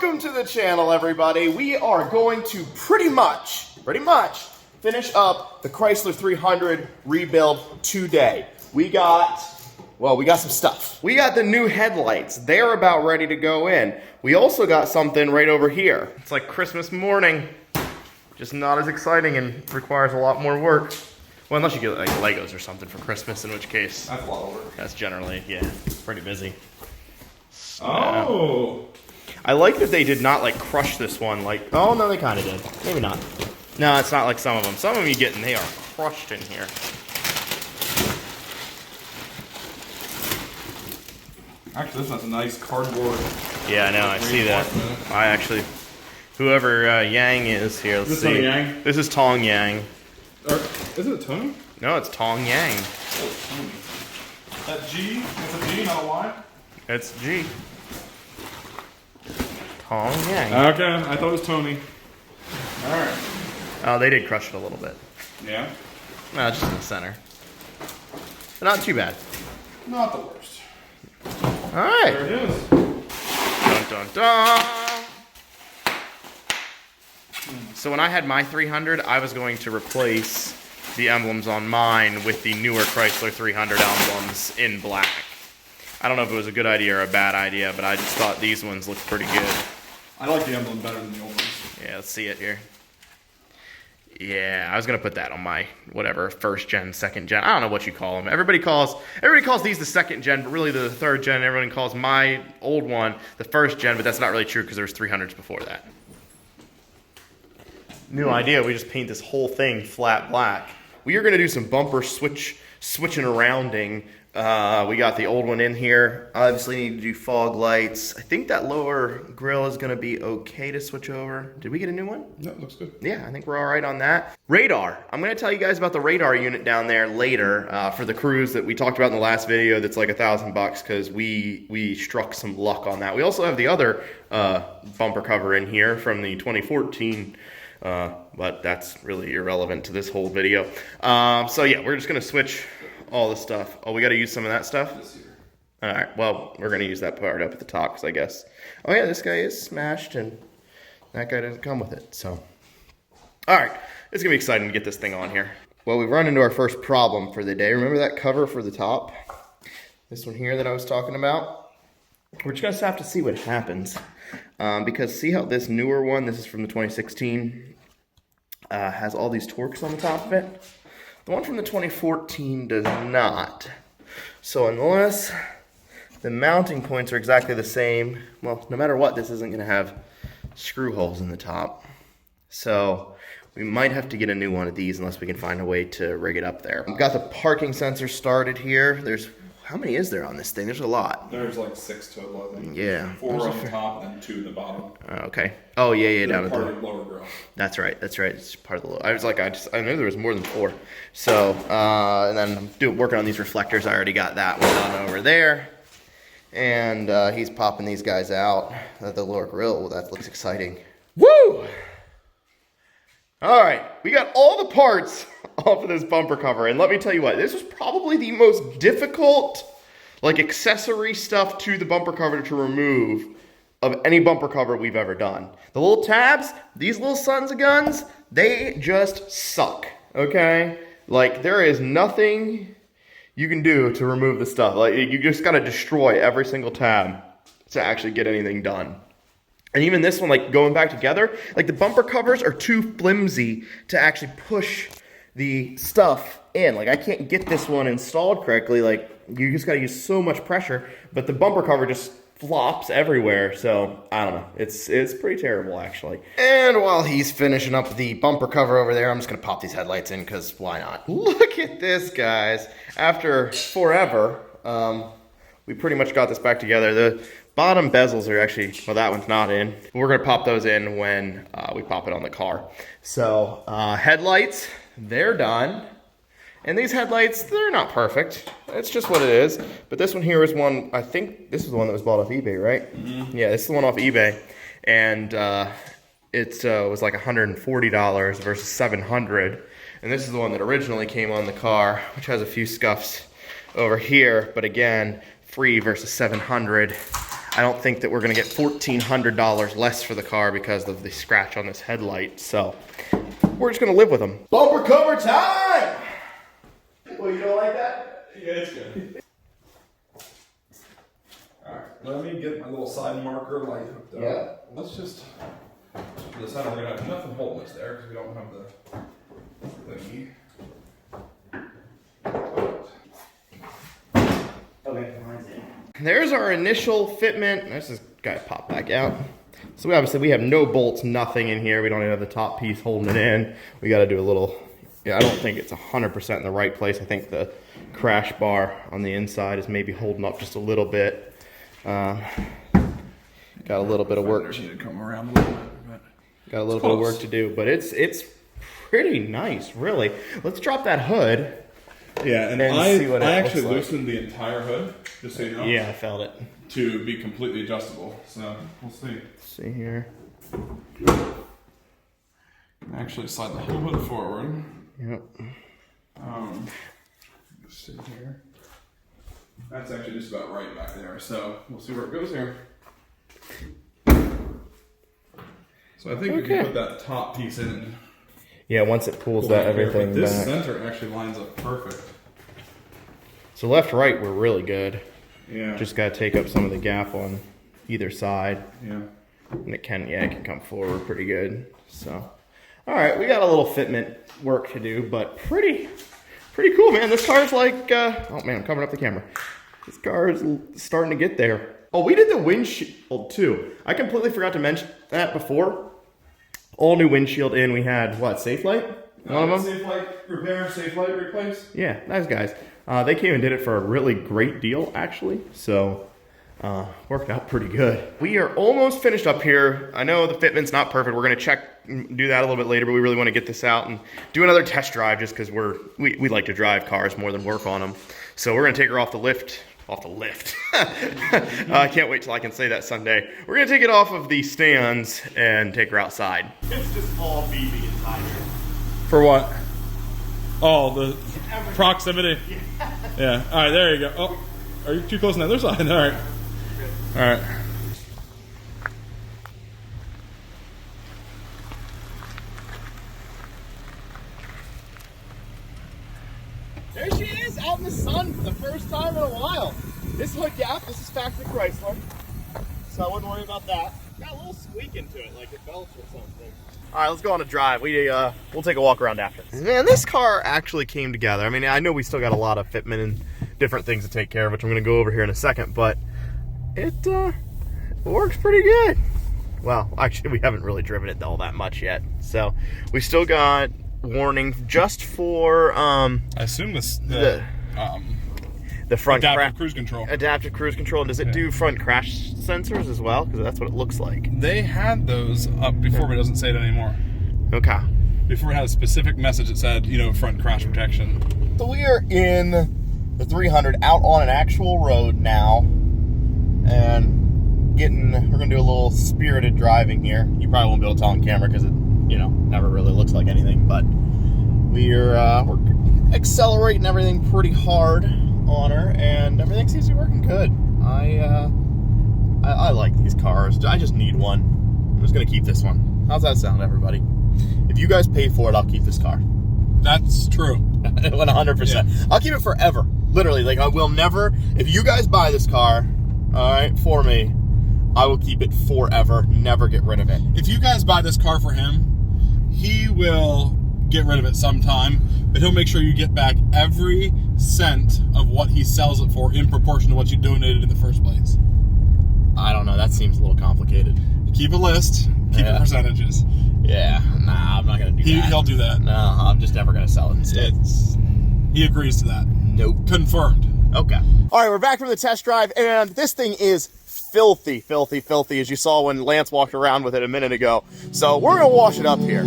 Welcome to the channel, everybody. We are going to pretty much finish up the Chrysler 300 rebuild today. We got some stuff. We got the new headlights. They're about ready to go in. We also got something right over here. It's like Christmas morning, just not as exciting and requires a lot more work. Well, unless you get like Legos or something for Christmas, in which case that's a lot of work. That's generally, yeah, pretty busy. Oh. I like that they did not like crush this one. Like, oh no, they kind of did. Maybe not. No, it's not like some of them. Some of them you get and they are crushed in here. Actually, this has a nice cardboard. Yeah, I know. I see that. I actually, whoever Yang is here. Let's see. Yang? This is Tong Yang. Is it Tony? No, it's Tong Yang. Oh, Tony. That G? It's a G, not a Y? It's G. Tong Yang. Okay, I thought it was Tony. Alright. Oh, they did crush it a little bit. Yeah? No, just in the center. But not too bad. Not the worst. Alright. There it is. Dun dun dun. So when I had my 300, I was going to replace the emblems on mine with the newer Chrysler 300 emblems in black. I don't know if it was a good idea or a bad idea, but I just thought these ones looked pretty good. I like the emblem better than the old ones. Yeah, let's see it here. Yeah, I was gonna put that on my whatever first gen, second gen. I don't know what you call them. Everybody calls these the second gen, but really they're the third gen. Everyone calls my old one the first gen, but that's not really true because there was 300s before that. New idea. We just paint this whole thing flat black. We are gonna do some bumper switching arounding. We got the old one in here. Obviously need to do fog lights. I think that lower grille is gonna be okay to switch over. Did we get a new one? No, it looks good. Yeah, I think we're all right on that. Radar. I'm gonna tell you guys about the radar unit down there later for the cruise that we talked about in the last video. That's like $1,000 because we struck some luck on that. We also have the other bumper cover in here from the 2014. But that's really irrelevant to this whole video. So yeah, we're just gonna switch all the stuff. Oh, we gotta use some of that stuff? All right, well, we're gonna use that part up at the top, because I guess, oh yeah, this guy is smashed, and that guy doesn't come with it, so. All right, it's gonna be exciting to get this thing on here. Well, we've run into our first problem for the day. Remember that cover for the top? This one here that I was talking about? We're just gonna have to see what happens. Because see how this newer one, this is from the 2016, has all these Torx on the top of it? The one from the 2014 does not. So unless the mounting points are exactly the same, well, no matter what, this isn't gonna have screw holes in the top. So we might have to get a new one of these unless we can find a way to rig it up there. We've got the parking sensor started here. There's, how many is there on this thing? There's a lot. There's like 6 total, I think. Yeah. 4 on the top and 2 in the bottom. Okay. Oh yeah, down at the lower grill. That's right. It's part of the lower. I was like, I knew there was more than 4. So, and then I'm working on these reflectors. I already got that one done over there. And he's popping these guys out at the lower grill. Well, that looks exciting. Woo! All right, we got all the parts off of this bumper cover, and let me tell you what, this was probably the most difficult, like, accessory stuff to the bumper cover to remove of any bumper cover we've ever done. The little tabs, these little sons of guns, they just suck, okay? Like, there is nothing you can do to remove the stuff. Like, you just gotta destroy every single tab to actually get anything done. And even this one, like, going back together, like, the bumper covers are too flimsy to actually push the stuff in. Like, I can't get this one installed correctly. Like, you just gotta use so much pressure, but the bumper cover just flops everywhere. So, I don't know. It's pretty terrible, actually. And while he's finishing up the bumper cover over there, I'm just gonna pop these headlights in, because why not? Look at this, guys. After forever, we pretty much got this back together. The bottom bezels are actually, well, that one's not in. We're gonna pop those in when we pop it on the car. So, headlights, they're done. And these headlights, they're not perfect. It's just what it is. But this one here is one, I think this is the one that was bought off eBay, right? Mm-hmm. Yeah, this is the one off eBay. And it was like $140 versus $700. And this is the one that originally came on the car, which has a few scuffs over here. But again, free versus $700. I don't think that we're gonna get $1,400 less for the car because of the scratch on this headlight. So we're just gonna live with them. Bumper cover time! Well, you don't like that? Yeah, it's good. Alright, let me get my little side marker light hooked up. Yeah. Let's just for the center, we're gonna have nothing holding us there because we don't have the thingy. Okay, there's our initial fitment. Let's just gotta pop back out. So we have no bolts, nothing in here. We don't even have the top piece holding it in. We gotta do a little, yeah, I don't think it's 100% in the right place. I think the crash bar on the inside is maybe holding up just a little bit. Got a little bit of work. Need to come around a little bit. Got a little bit of work to do, but it's pretty nice, really. Let's drop that hood. Yeah, and I actually loosened the entire hood, just so you know. Yeah, I felt it. To be completely adjustable, so we'll see. Let's see here. Actually slide the whole hood forward. Yep. Just sit here. That's actually just about right back there, so we'll see where it goes here. So I think we can put that top piece in. Yeah, once it pulls that everything this back. center actually lines up perfect. So left, right, we're really good. Yeah. Just gotta take up some of the gap on either side. Yeah. And it can come forward pretty good. So, all right, we got a little fitment work to do, but pretty cool, man. This car's like, oh man, I'm covering up the camera. This car is starting to get there. Oh, we did the windshield too. I completely forgot to mention that before. All new windshield in. We had what, Safe Light? One of them. Safe Light repair, Safe Light replace. Yeah, nice guys. They came and did it for a really great deal, actually. So, worked out pretty good. We are almost finished up here. I know the fitment's not perfect. We're gonna do that a little bit later, but we really want to get this out and do another test drive just because we like to drive cars more than work on them. So we're gonna take her off the lift. I can't wait till I can say that Sunday. We're gonna take it off of the stands and take her outside. It's just all BB inside here. For what? Oh, the proximity. Yeah. All right, there you go. Oh, are you too close on the other side? All right. All right. There she is, out in the sun for the first time in a while. This hood gap, this is factory Chrysler, so I wouldn't worry about that. Got a little squeak into it, like it belts or something. All right, let's go on a drive. We'll take a walk around after. Man, this car actually came together. I mean, I know we still got a lot of fitment and different things to take care of, which I'm gonna go over here in a second, but it works pretty good. Well, actually, we haven't really driven it all that much yet. So we still got warning just for I assume the front adaptive cruise control. Adaptive cruise control. Does it do front crash sensors as well? Because that's what it looks like. They had those up before, but it doesn't say it anymore. Okay. Before it had a specific message that said, front crash protection. So we are in the 300 out on an actual road now, and we're gonna do a little spirited driving here. You probably won't be able to tell on camera because it, never really looks like anything, but we're accelerating everything pretty hard on her, and everything seems to be working good. I like these cars. I just need one. I'm just gonna keep this one. How's that sound, everybody? If you guys pay for it, I'll keep this car. That's true. 100%. Yeah. I'll keep it forever. Literally, like I will never. If you guys buy this car, all right, for me, I will keep it forever. Never get rid of it. If you guys buy this car for him, he will get rid of it sometime, but he'll make sure you get back every cent of what he sells it for in proportion to what you donated in the first place. I don't know. That seems a little complicated. Keep a list. Keep your percentages. Yeah. Nah, I'm not going to do that. He'll do that. No, I'm just never going to sell it instead. He agrees to that. Nope. Confirmed. Okay. All right, we're back from the test drive, and this thing is filthy, filthy, filthy, as you saw when Lance walked around with it a minute ago. So we're going to wash it up here.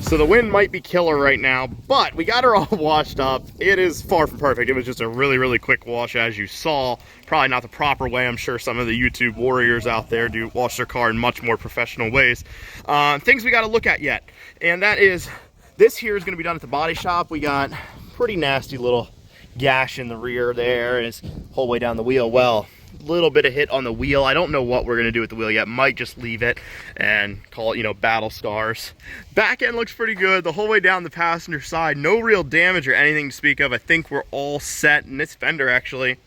So the wind might be killer right now, but we got her all washed up. It is far from perfect. It was just a really, really quick wash, as you saw. Probably not the proper way. I'm sure some of the YouTube warriors out there do wash their car in much more professional ways. Things we got to look at yet, and that is, this here is going to be done at the body shop. We got pretty nasty little gash in the rear there, and it's whole way down the wheel. Well, little bit of hit on the wheel. I don't know what we're gonna do with the wheel yet. Might just leave it and call it, you know, battle scars. Back end looks pretty good the whole way down the passenger side. No real damage or anything to speak of. I think we're all set. And this fender, actually,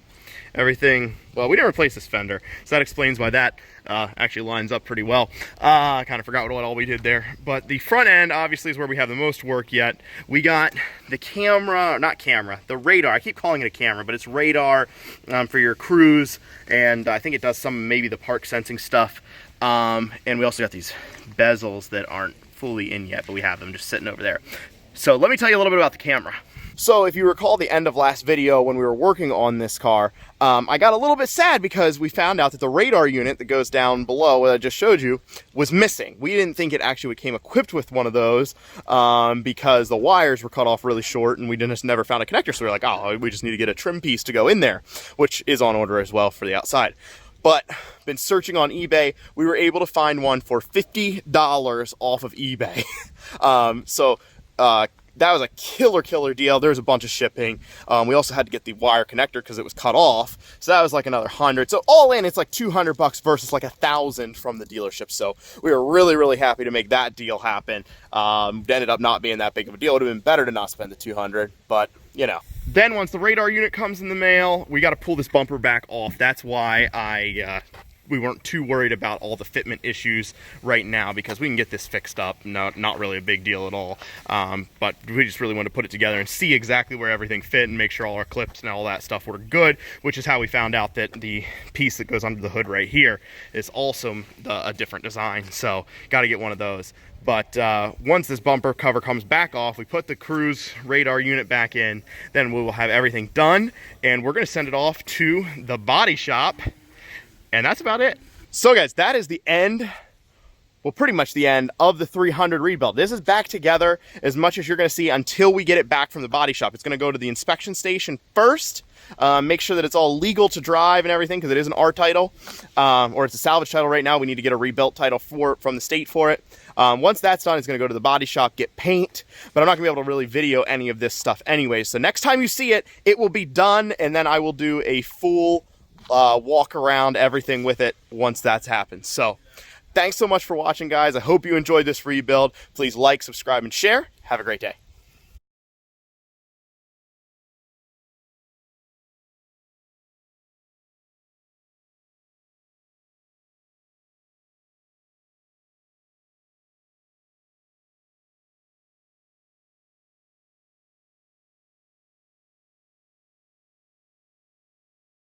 everything, well, we didn't replace this fender, so that explains why that actually lines up pretty well. I kind of forgot what all we did there. But the front end obviously is where we have the most work yet. We got the camera, not camera, the radar. I keep calling it a camera, but it's radar for your cruise, and I think it does some, maybe the park sensing stuff. And we also got these bezels that aren't fully in yet, but we have them just sitting over there. So let me tell you a little bit about the camera. So if you recall the end of last video when we were working on this car, I got a little bit sad because we found out that the radar unit that goes down below, what I just showed you, was missing. We didn't think it actually came equipped with one of those because the wires were cut off really short and we just never found a connector. So we were like, oh, we just need to get a trim piece to go in there, which is on order as well for the outside. But been searching on eBay, we were able to find one for $50 off of eBay. That was a killer deal. There's a bunch of shipping. We also had to get the wire connector because it was cut off. So that was like another 100. So all in, it's like $200 versus like 1,000 from the dealership. So we were really happy to make that deal happen. It ended up not being that big of a deal. It would have been better to not spend the 200, but you know. Then once the radar unit comes in the mail, we got to pull this bumper back off. That's why we weren't too worried about all the fitment issues right now because we can get this fixed up. No, not really a big deal at all. But we just really wanted to put it together and see exactly where everything fit and make sure all our clips and all that stuff were good, which is how we found out that the piece that goes under the hood right here is also a different design. So got to get one of those. But once this bumper cover comes back off, we put the cruise radar unit back in, then we will have everything done and we're going to send it off to the body shop. And that's about it. So guys, that is the end, well, pretty much the end of the 300 rebuild. This is back together as much as you're gonna see until we get it back from the body shop. It's gonna go to the inspection station first, make sure that it's all legal to drive and everything, because it is an R title, or it's a salvage title right now. We need to get a rebuilt title from the state for it. Once that's done, it's gonna go to the body shop, get paint, but I'm not gonna be able to really video any of this stuff anyway. So next time you see it, it will be done, and then I will do a full walk around everything with it once that's happened. So thanks so much for watching, guys. I hope you enjoyed this rebuild. Please like, subscribe, and share. Have a great day.